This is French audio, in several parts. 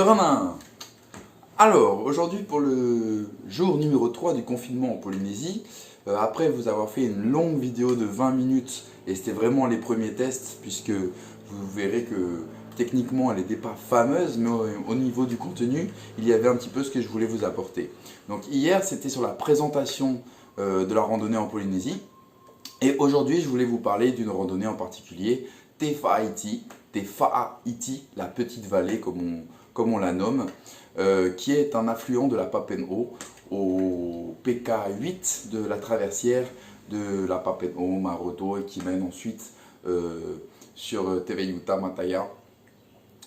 Romain. Alors, aujourd'hui pour le jour numéro 3 du confinement en Polynésie, après vous avoir fait une longue vidéo de 20 minutes, et c'était vraiment les premiers tests, puisque vous verrez que techniquement elle n'était pas fameuse, mais au niveau du contenu, il y avait un petit peu ce que je voulais vous apporter. Donc hier c'était sur la présentation de la randonnée en Polynésie, et aujourd'hui je voulais vous parler d'une randonnée en particulier, Te Whaaiti, la petite vallée comme on la nomme, qui est un affluent de la Papen'o au PK8 de la traversière de la Papen'o, Maroto, et qui mène ensuite sur Teveyuta, Mataya,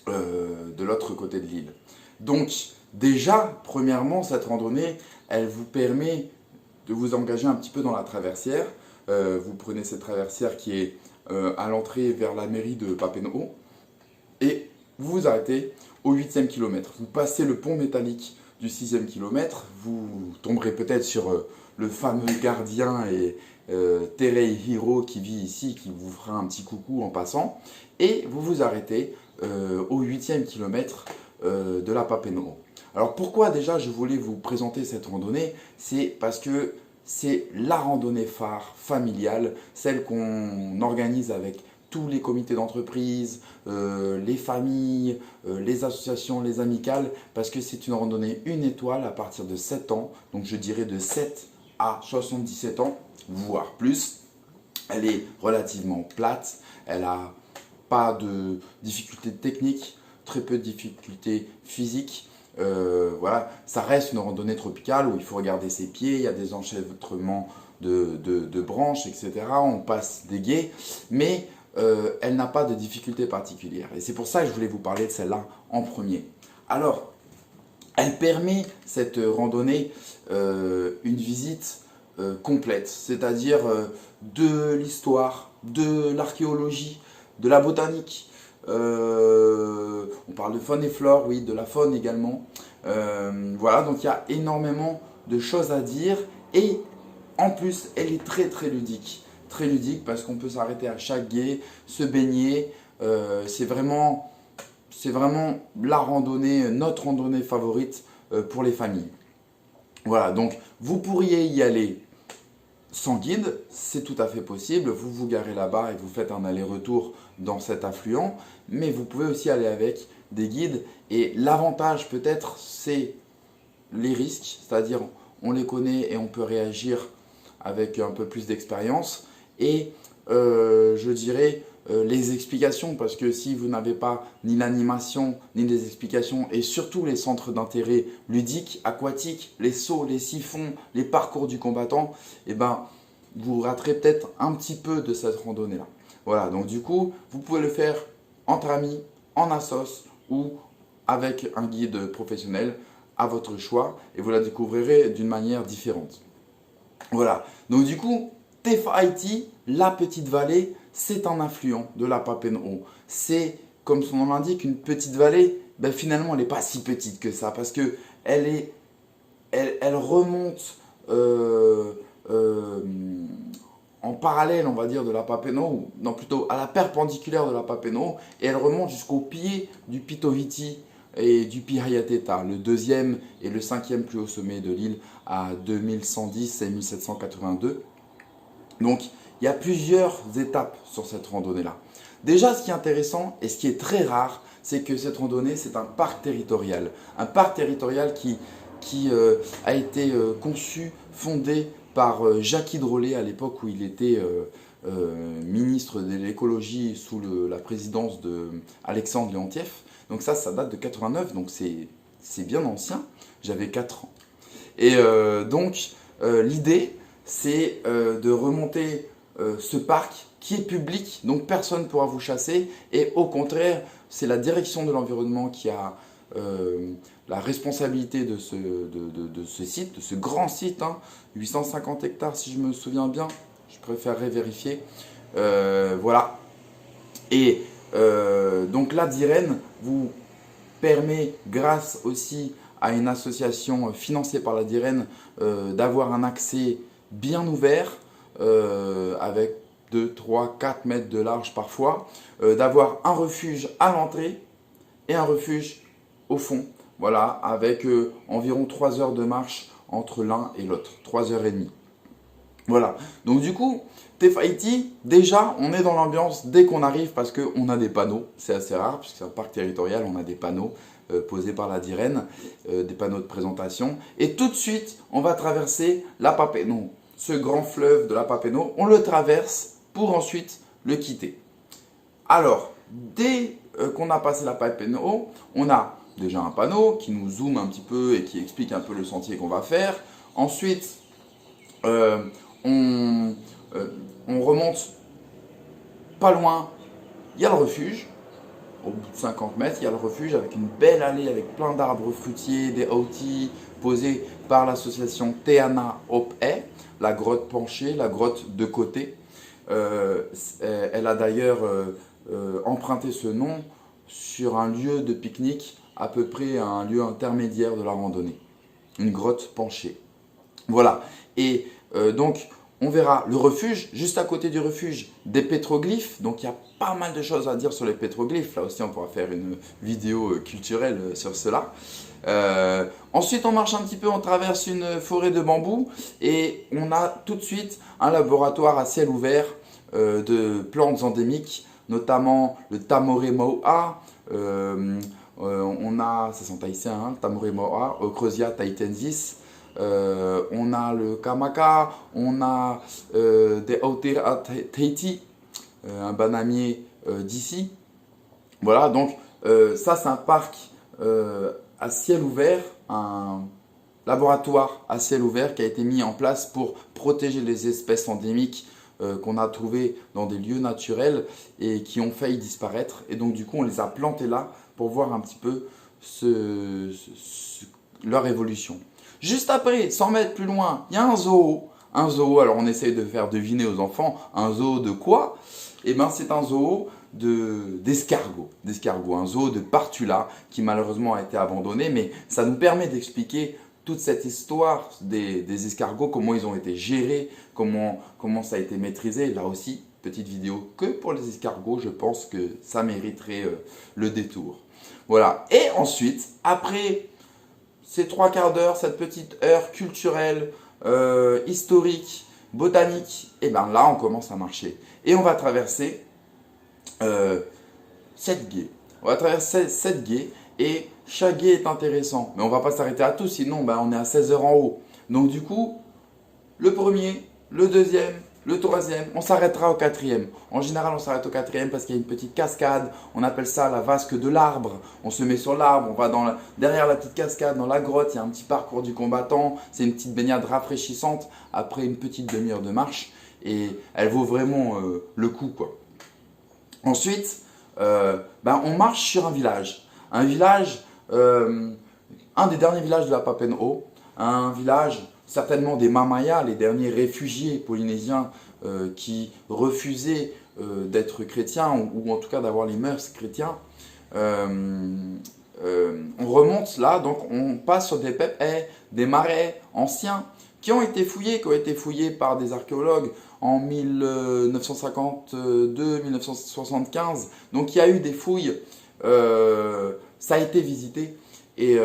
de l'autre côté de l'île. Donc déjà, premièrement, cette randonnée, elle vous permet de vous engager un petit peu dans la traversière. Vous prenez cette traversière qui est à l'entrée vers la mairie de Papen'o et vous vous arrêtez au 8e kilomètre. Vous passez le pont métallique du 6e kilomètre, vous tomberez peut-être sur le fameux gardien et Terei Hiro qui vit ici, qui vous fera un petit coucou en passant, et vous vous arrêtez au 8e kilomètre de la Papen'o. Alors pourquoi déjà je voulais vous présenter cette randonnée? C'est parce que c'est la randonnée phare familiale, celle qu'on organise avec tous les comités d'entreprise, les familles, les associations, les amicales, parce que c'est une randonnée une étoile à partir de 7 ans, donc je dirais de 7 à 77 ans, voire plus. Elle est relativement plate, elle n'a pas de difficultés techniques, très peu de difficultés physiques. Voilà, ça reste une randonnée tropicale où il faut regarder ses pieds, il y a des enchevêtrements de branches, etc. On passe des gués, mais elle n'a pas de difficultés particulières. Et c'est pour ça que je voulais vous parler de celle-là en premier. Alors, elle permet, cette randonnée, une visite complète, c'est-à-dire de l'histoire, de l'archéologie, de la botanique. On parle de faune et flore, oui, de la faune également. Voilà, donc il y a énormément de choses à dire et en plus, elle est très très ludique. Très ludique parce qu'on peut s'arrêter à chaque gué, se baigner. C'est vraiment la randonnée, notre randonnée favorite pour les familles. Voilà, donc vous pourriez y aller sans guide, c'est tout à fait possible. Vous vous garez là-bas et vous faites un aller-retour dans cet affluent. Mais vous pouvez aussi aller avec des guides. Et l'avantage peut-être, c'est les risques. C'est-à-dire, on les connaît et on peut réagir avec un peu plus d'expérience. Et je dirais les explications, parce que si vous n'avez pas ni l'animation, ni les explications, et surtout les centres d'intérêt ludiques, aquatiques, les sauts, les siphons, les parcours du combattant, eh ben, vous raterez peut-être un petit peu de cette randonnée-là. Voilà, donc du coup, vous pouvez le faire entre amis, en assos ou avec un guide professionnel à votre choix, et vous la découvrirez d'une manière différente. Voilà, donc du coup, Te Whaaiti, la petite vallée, c'est un affluent de la Papen'o. C'est, comme son nom l'indique, une petite vallée. Ben, finalement, elle n'est pas si petite que ça, parce que elle remonte euh, en parallèle, on va dire, de la Papen'o, ou non, plutôt à la perpendiculaire de la Papen'o, et elle remonte jusqu'au pied du Pitohiti et du Piraiateta, le deuxième et le cinquième plus haut sommet de l'île, à 2110 et 1782. Donc, il y a plusieurs étapes sur cette randonnée-là. Déjà, ce qui est intéressant et ce qui est très rare, c'est que cette randonnée, c'est un parc territorial. Un parc territorial qui a été conçu, fondé par Jacques Hydrolet à l'époque où il était ministre de l'écologie sous la présidence d'Alexandre Léontief. Donc ça date de 89, donc c'est bien ancien. J'avais 4 ans. Et donc, l'idée, c'est de remonter ce parc qui est public, donc personne ne pourra vous chasser. Et au contraire, c'est la direction de l'environnement qui a la responsabilité de ce site, de ce grand site, hein, 850 hectares si je me souviens bien, je préférerais vérifier. Voilà. Et donc la DIREN vous permet, grâce aussi à une association financée par la DIREN, d'avoir un accès bien ouvert, avec 2, 3, 4 mètres de large parfois, d'avoir un refuge à l'entrée et un refuge au fond, voilà, avec environ 3 heures de marche entre l'un et l'autre, 3 h 30. Voilà, donc du coup, Tefaiti, déjà, on est dans l'ambiance dès qu'on arrive parce qu'on a des panneaux. C'est assez rare puisque c'est un parc territorial, on a des panneaux posés par la DIREN, des panneaux de présentation. Et tout de suite, on va traverser la Papenot, ce grand fleuve de la Papenot. On le traverse pour ensuite le quitter. Alors, dès qu'on a passé la Papenot, on a déjà un panneau qui nous zoome un petit peu et qui explique un peu le sentier qu'on va faire. Ensuite, on remonte pas loin, il y a le refuge. Au bout de 50 mètres, il y a le refuge avec une belle allée avec plein d'arbres fruitiers, des autis posés par l'association Teana Op'e, la grotte penchée, la grotte de côté. Elle a d'ailleurs emprunté ce nom sur un lieu de pique-nique, à peu près un lieu intermédiaire de la randonnée, une grotte penchée. Voilà, et donc on verra le refuge, juste à côté du refuge, des pétroglyphes. Donc il y a pas mal de choses à dire sur les pétroglyphes. Là aussi, on pourra faire une vidéo culturelle sur cela. Ensuite, on marche un petit peu, on traverse une forêt de bambous et on a tout de suite un laboratoire à ciel ouvert de plantes endémiques, notamment le Tamore Moa. On a, ça sent haïtien, hein, le Tamore Moa, Ocrosia tahitensis. On a le Kamaka, on a des Aotea Tahiti, un bananier d'ici. Voilà, donc ça c'est un parc à ciel ouvert, un laboratoire à ciel ouvert qui a été mis en place pour protéger les espèces endémiques qu'on a trouvées dans des lieux naturels et qui ont failli disparaître. Et donc du coup on les a plantées là pour voir un petit peu leur évolution. Juste après, 100 mètres plus loin, il y a un zoo. Un zoo, alors on essaye de faire deviner aux enfants, un zoo de quoi? Eh bien, c'est un zoo d'escargots, un zoo de Partula qui malheureusement a été abandonné, mais ça nous permet d'expliquer toute cette histoire des escargots, comment ils ont été gérés, comment ça a été maîtrisé. Là aussi, petite vidéo que pour les escargots, je pense que ça mériterait le détour. Voilà, et ensuite, après ces 3/4 d'heure, cette petite heure culturelle, historique, botanique, et bien là on commence à marcher. Et on va traverser 7 gués. On va traverser 7 gués et chaque gué est intéressant. Mais on ne va pas s'arrêter à tous, sinon ben, on est à 16 heures en haut. Donc du coup, le premier, le deuxième, le troisième, on s'arrêtera au quatrième. En général, on s'arrête au quatrième parce qu'il y a une petite cascade. On appelle ça la vasque de l'arbre. On se met sur l'arbre, on va derrière la petite cascade, dans la grotte. Il y a un petit parcours du combattant. C'est une petite baignade rafraîchissante après une petite demi-heure de marche. Et elle vaut vraiment le coup, quoi. Ensuite, on marche sur un village. Un village, un des derniers villages de la Papenot. Un village certainement des Mamayas, les derniers réfugiés polynésiens qui refusaient d'être chrétiens ou en tout cas d'avoir les mœurs chrétiens. On remonte là, donc on passe sur des pépais, des marais anciens qui ont été fouillés par des archéologues en 1952-1975. Donc il y a eu des fouilles, ça a été visité. Et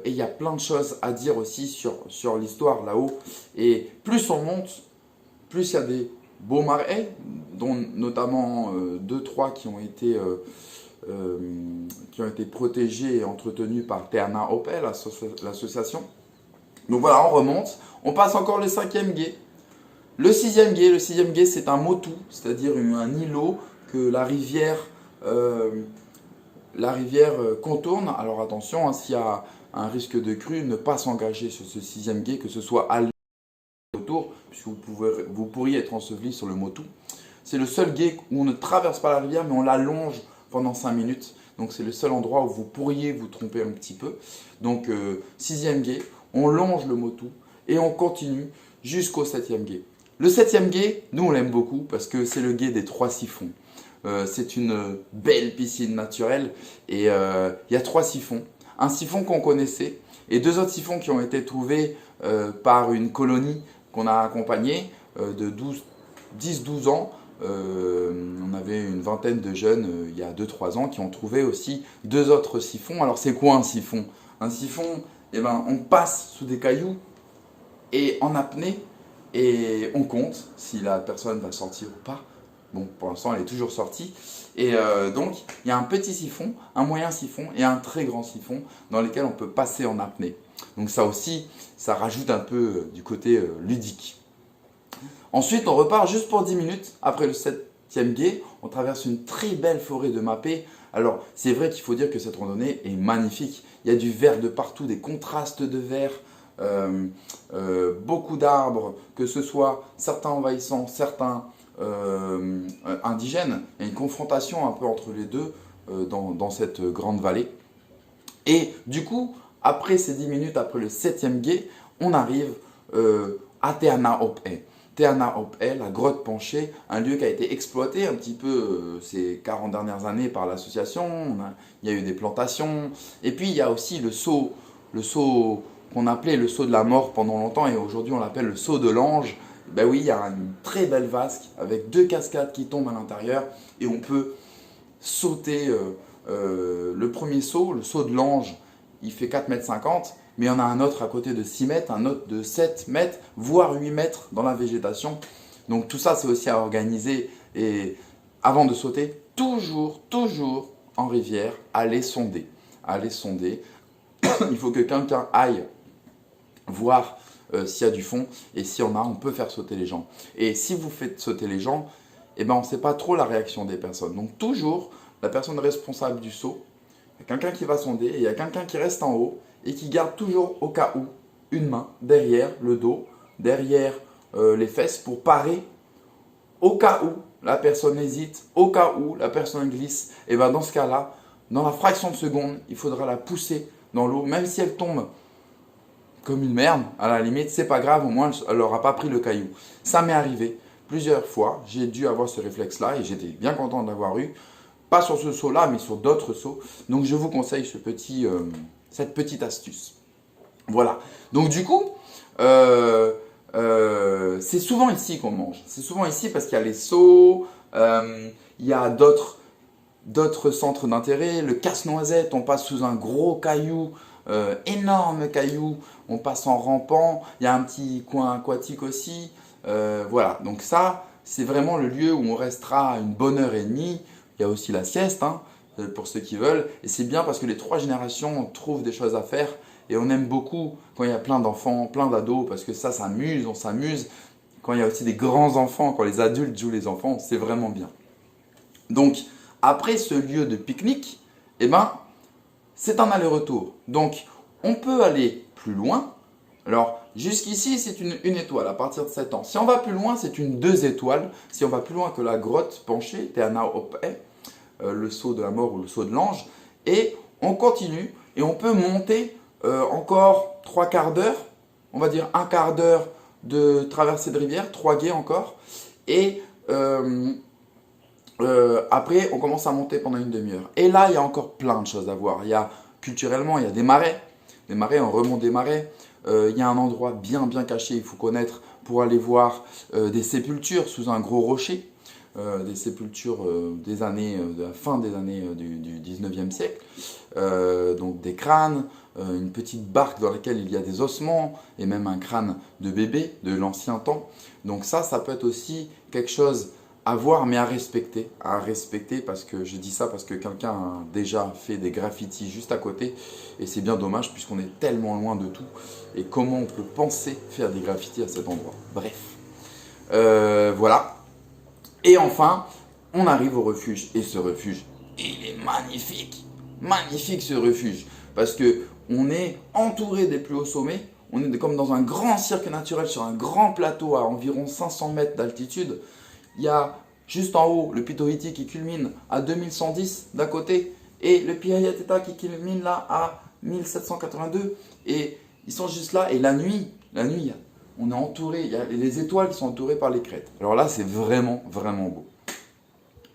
il y a plein de choses à dire aussi sur l'histoire là-haut. Et plus on monte, plus il y a des beaux marais, dont notamment 2-3 qui ont été protégés et entretenus par Teana Op'e, l'association. Donc voilà, on remonte. On passe encore le 5e gué. Le 6e gué, c'est un motu, c'est-à-dire un îlot que la rivière contourne. Alors attention, hein, s'il y a un risque de crue, ne pas s'engager sur ce 6e gué, que ce soit à autour, puisque vous pourriez être enseveli sur le motu. C'est le seul gué où on ne traverse pas la rivière, mais on la longe pendant 5 minutes. Donc c'est le seul endroit où vous pourriez vous tromper un petit peu. Donc 6e gué, on longe le motu et on continue jusqu'au 7e gué. Le 7e gué, nous on l'aime beaucoup parce que c'est le gué des 3 siphons. C'est une belle piscine naturelle et il y a 3 siphons. Un siphon qu'on connaissait et 2 autres siphons qui ont été trouvés par une colonie qu'on a accompagnée de 10-12 ans on avait une vingtaine de jeunes il y a 2-3 ans qui ont trouvé aussi 2 autres siphons. Alors c'est quoi un siphon? Un siphon, eh ben, on passe sous des cailloux et en apnée et on compte si la personne va sortir ou pas. Bon, pour l'instant, elle est toujours sortie. Et donc, il y a un petit siphon, un moyen siphon et un très grand siphon dans lesquels on peut passer en apnée. Donc ça aussi, ça rajoute un peu du côté ludique. Ensuite, on repart juste pour 10 minutes. Après le 7e gué, on traverse une très belle forêt de Mapé. Alors, c'est vrai qu'il faut dire que cette randonnée est magnifique. Il y a du vert de partout, des contrastes de vert, beaucoup d'arbres, que ce soit certains envahissants, certains indigènes. Il y a une confrontation un peu entre les deux dans cette grande vallée. Et du coup, après ces 10 minutes, après le 7e gué, on arrive à Te Anau Op'e. Te Anau Op'e, la grotte penchée, un lieu qui a été exploité un petit peu ces 40 dernières années par l'association. Il y a eu des plantations. Et puis il y a aussi le seau qu'on appelait le seau de la mort pendant longtemps et aujourd'hui on l'appelle le seau de l'ange. Ben oui, il y a une très belle vasque avec 2 cascades qui tombent à l'intérieur et on peut sauter le premier saut, le saut de l'ange, il fait 4,50 m, mais il y en a un autre à côté de 6 mètres, un autre de 7 mètres, voire 8 mètres dans la végétation. Donc tout ça, c'est aussi à organiser et avant de sauter, toujours en rivière, aller sonder. Il faut que quelqu'un aille voir s'il y a du fond et s'il y en a, on peut faire sauter les gens. Et si vous faites sauter les gens, eh ben, on ne sait pas trop la réaction des personnes. Donc toujours, la personne responsable du saut, il y a quelqu'un qui va sonder et il y a quelqu'un qui reste en haut et qui garde toujours au cas où une main derrière le dos, derrière les fesses pour parer au cas où la personne hésite, au cas où la personne glisse. Et ben dans ce cas-là, dans la fraction de seconde, il faudra la pousser dans l'eau, même si elle tombe comme une merde, à la limite, c'est pas grave, au moins elle n'aura pas pris le caillou. Ça m'est arrivé plusieurs fois, j'ai dû avoir ce réflexe-là et j'étais bien content de l'avoir eu. Pas sur ce saut-là, mais sur d'autres sauts. Donc je vous conseille cette petite astuce. Voilà. Donc du coup, c'est souvent ici qu'on mange. C'est souvent ici parce qu'il y a les sauts, il y a d'autres centres d'intérêt. Le casse-noisette, on passe sous un gros caillou, énorme caillou, on passe en rampant. Il y a un petit coin aquatique aussi. Voilà, donc ça, c'est vraiment le lieu où on restera une bonne heure et demie. Il y a aussi la sieste, hein, pour ceux qui veulent. Et c'est bien parce que les 3 générations trouvent des choses à faire. Et on aime beaucoup quand il y a plein d'enfants, plein d'ados, parce que ça s'amuse, on s'amuse. Quand il y a aussi des grands enfants, quand les adultes jouent les enfants, c'est vraiment bien. Donc, après ce lieu de pique-nique, eh ben, c'est un aller-retour. Donc, on peut aller plus loin. Alors, jusqu'ici, c'est une étoile à partir de 7 ans. Si on va plus loin, c'est une 2 étoiles. Si on va plus loin que la grotte penchée, Te Anau Op'e, le saut de la mort ou le saut de l'ange. Et on continue et on peut monter encore 3/4 d'heure, on va dire 1/4 d'heure de traversée de rivière, 3 gués encore. Et après, on commence à monter pendant une demi-heure. Et là, il y a encore plein de choses à voir. Culturellement, il y a des marais. Des marais, on remonte des marais. Il y a un endroit bien caché, il faut connaître, pour aller voir des sépultures sous un gros rocher. Des sépultures de la fin des années du 19e siècle. Donc des crânes, une petite barque dans laquelle il y a des ossements et même un crâne de bébé de l'ancien temps. Donc ça peut être aussi quelque chose à voir mais à respecter parce que je dis ça parce que quelqu'un a déjà fait des graffitis juste à côté et c'est bien dommage puisqu'on est tellement loin de tout et comment on peut penser faire des graffitis à cet endroit. Bref, voilà. Et enfin, on arrive au refuge. Et ce refuge, il est magnifique. Magnifique ce refuge. Parce que on est entouré des plus hauts sommets. On est comme dans un grand cirque naturel sur un grand plateau à environ 500 mètres d'altitude. Il y a juste en haut le Pico Iti qui culmine à 2110 d'un côté. Et le Piraiateta qui culmine là à 1782. Et ils sont juste là. Et la nuit, on est entouré, il y a les étoiles qui sont entourées par les crêtes. Alors là, c'est vraiment beau.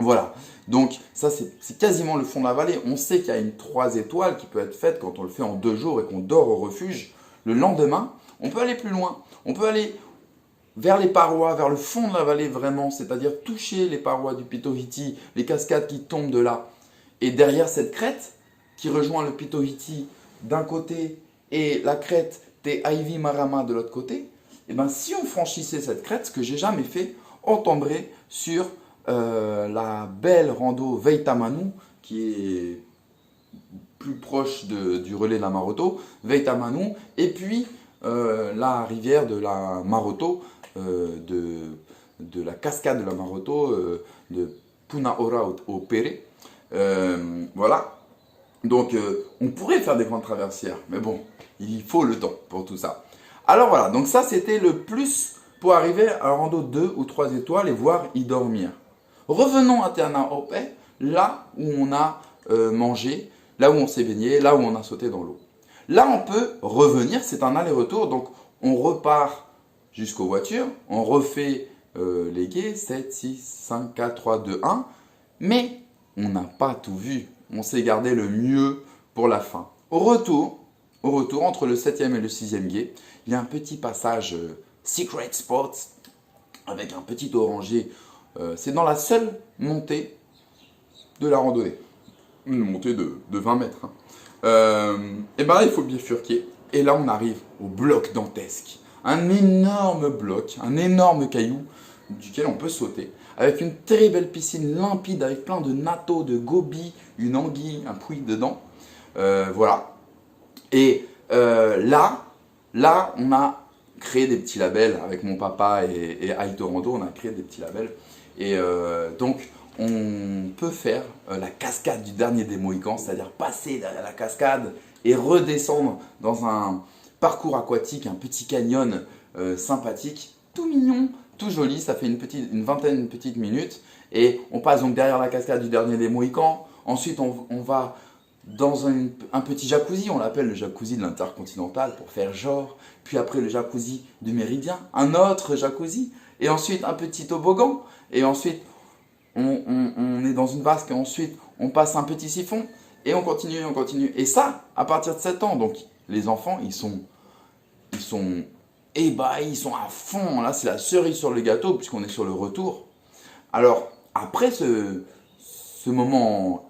Voilà, donc ça c'est quasiment le fond de la vallée. On sait qu'il y a une 3 étoiles qui peut être faite quand on le fait en 2 jours et qu'on dort au refuge. Le lendemain, on peut aller plus loin. On peut aller vers les parois, vers le fond de la vallée vraiment, c'est-à-dire toucher les parois du Pitohiti, les cascades qui tombent de là. Et derrière cette crête qui rejoint le Pitohiti d'un côté et la crête des Ivy Marama de l'autre côté, et ben si on franchissait cette crête, ce que j'ai jamais fait, on tomberait sur la belle rando Veitamanu qui est plus proche du relais de la Maroto, Veitamanu, et puis la rivière de la Maroto, de la cascade de la Maroto, de Punaora au Pere. Voilà. Donc on pourrait faire des grandes traversières, mais bon, il faut le temps pour tout ça. Alors voilà, donc ça c'était le plus pour arriver à un rando 2 ou 3 étoiles et voir y dormir. Revenons à Terna Ope, là où on a mangé, là où on s'est baigné, là où on a sauté dans l'eau. Là on peut revenir, c'est un aller-retour, donc on repart jusqu'aux voitures, on refait les quais, 7, 6, 5, 4, 3, 2, 1, mais on n'a pas tout vu, on s'est gardé le mieux pour la fin. Au retour, entre le 7e et le 6e quai, il y a un petit passage Secret Spot avec un petit oranger. C'est dans la seule montée de la randonnée. Une montée de 20 mètres. Et ben là, il faut bifurquer. Et là, on arrive au bloc dantesque. Un énorme bloc, un énorme caillou duquel on peut sauter. Avec une très belle piscine limpide avec plein de natto, de gobies, une anguille, un pouille dedans. Voilà. Et là, on a créé des petits labels avec mon papa et Aito Rando, on a créé des petits labels. Et donc, on peut faire la cascade du dernier des Mohicans, c'est-à-dire passer derrière la cascade et redescendre dans un parcours aquatique, un petit canyon sympathique, tout mignon, tout joli. Ça fait une vingtaine de petites minutes. Et on passe donc derrière la cascade du dernier des Mohicans. Ensuite, on va dans un petit jacuzzi, on l'appelle le jacuzzi de l'Intercontinental pour faire genre. Puis après le jacuzzi du Méridien, un autre jacuzzi. Et ensuite un petit toboggan. Et ensuite on est dans une vasque. Et ensuite on passe un petit siphon. Et on continue, on continue. Et ça, à partir de 7 ans. Donc les enfants, ils sont ébahis, ils sont à fond. Là, c'est la cerise sur le gâteau puisqu'on est sur le retour. Alors, après ce moment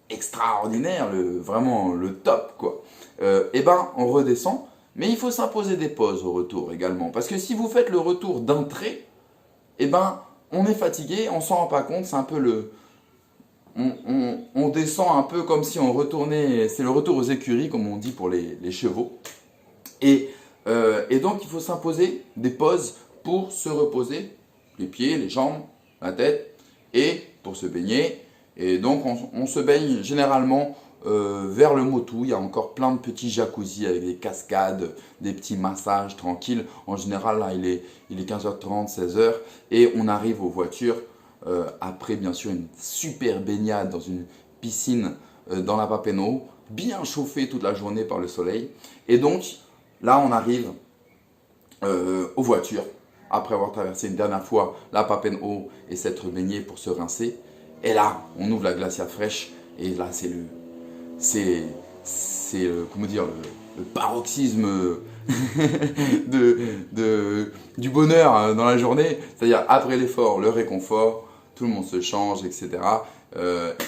extraordinaire, vraiment le top, quoi. Et ben, on redescend, mais il faut s'imposer des pauses au retour également. Parce que si vous faites le retour d'un trait, et ben, on est fatigué, on s'en rend pas compte, c'est un peu le... On descend un peu comme si on retournait, c'est le retour aux écuries, comme on dit pour les chevaux. Et donc, il faut s'imposer des pauses pour se reposer, les pieds, les jambes, la tête, et pour se baigner. Et donc, on se baigne généralement vers le Motu. Il y a encore plein de petits jacuzzis avec des cascades, des petits massages tranquilles. En général, là, il est 15h30, 16h. Et on arrive aux voitures. Après, bien sûr, une super baignade dans une piscine dans la Papeno, bien chauffée toute la journée par le soleil. Et donc, là, on arrive aux voitures. Après avoir traversé une dernière fois la Papeno et s'être baigné pour se rincer. Et là, on ouvre la glacière fraîche et là, c'est comment dire, le paroxysme du bonheur dans la journée. C'est-à-dire, après l'effort, le réconfort, tout le monde se change, etc.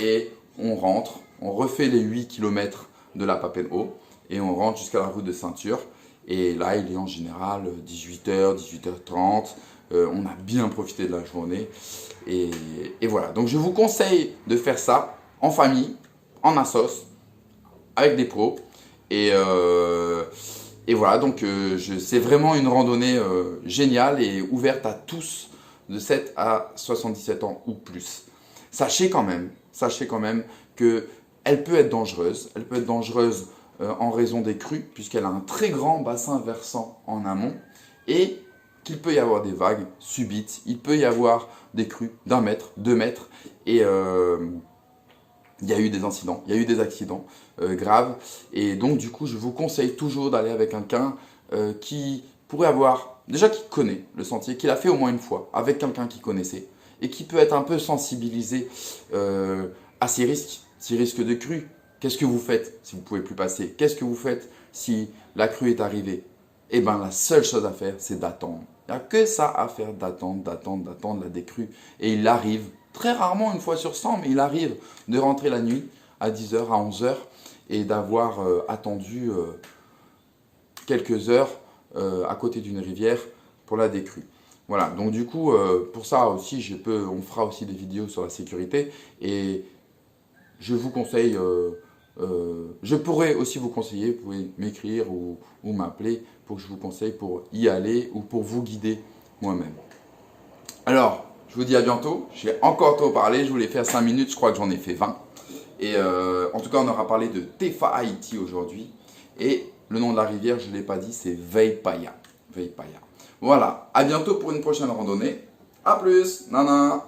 Et on rentre, on refait les 8 km de la Papeno et on rentre jusqu'à la route de ceinture. Et là, il est en général 18h, 18h30. On a bien profité de la journée. Et voilà. Donc, je vous conseille de faire ça en famille, en assos, avec des pros. Et voilà. Donc, c'est vraiment une randonnée géniale et ouverte à tous de 7 à 77 ans ou plus. Sachez quand même qu'elle peut être dangereuse. Elle peut être dangereuse en raison des crues, puisqu'elle a un très grand bassin versant en amont, et qu'il peut y avoir des vagues subites, il peut y avoir des crues d'1 mètre, 2 mètres, et il y a eu des incidents, il y a eu des accidents graves, et donc du coup je vous conseille toujours d'aller avec quelqu'un qui pourrait avoir, déjà qui connaît le sentier, qui l'a fait au moins une fois, avec quelqu'un qui connaissait, et qui peut être un peu sensibilisé à ces risques de crue. Qu'est-ce que vous faites si vous ne pouvez plus passer? Qu'est-ce que vous faites si la crue est arrivée? et ben la seule chose à faire, c'est d'attendre. Il n'y a que ça à faire, d'attendre la décrue. Et il arrive, très rarement, une fois sur 100, mais il arrive de rentrer la nuit à 10 h, à 11 h et d'avoir attendu quelques heures à côté d'une rivière pour la décrue. Voilà, donc du coup, pour ça aussi, on fera aussi des vidéos sur la sécurité et je vous conseille, je pourrais aussi vous conseiller, vous pouvez m'écrire ou m'appeler pour que je vous conseille pour y aller ou pour vous guider moi-même. Alors, je vous dis à bientôt, j'ai encore trop parlé, je voulais faire 5 minutes, je crois que j'en ai fait 20. Et en tout cas, on aura parlé de Tefa Haiti aujourd'hui. Et le nom de la rivière, je ne l'ai pas dit, c'est Veipaya. Veipaya. Voilà, à bientôt pour une prochaine randonnée. A plus, nana.